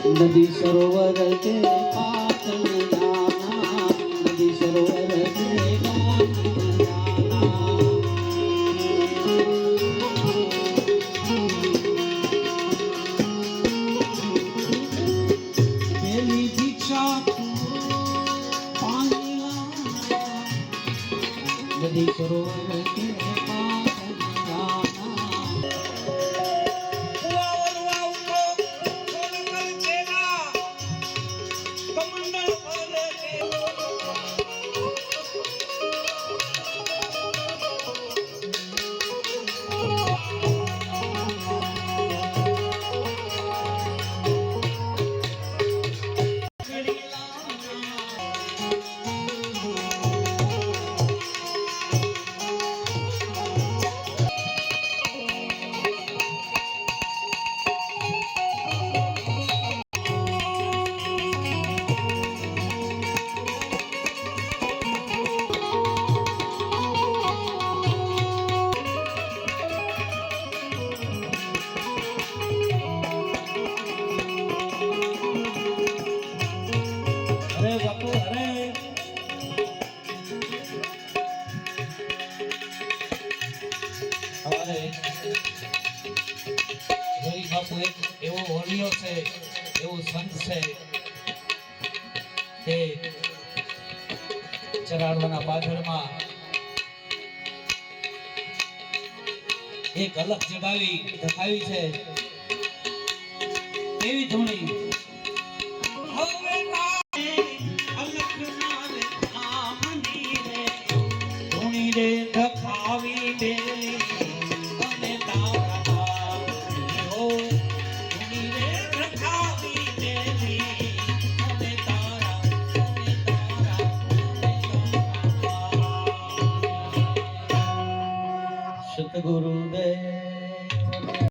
नदी सरोवर के पाटन जाना, नदी सरोवर के पाटन जाना। पहली दीक्षा पानी लाना, नदी सरोवर के એવો હોલિયો છે, એવું સંત છે કે ચરાડવાના પાછળમાં એક અલગ જગાવી દેખાવી છે એવી ધૂણી ધૂણી રે દેખાવી દે गुरुदेव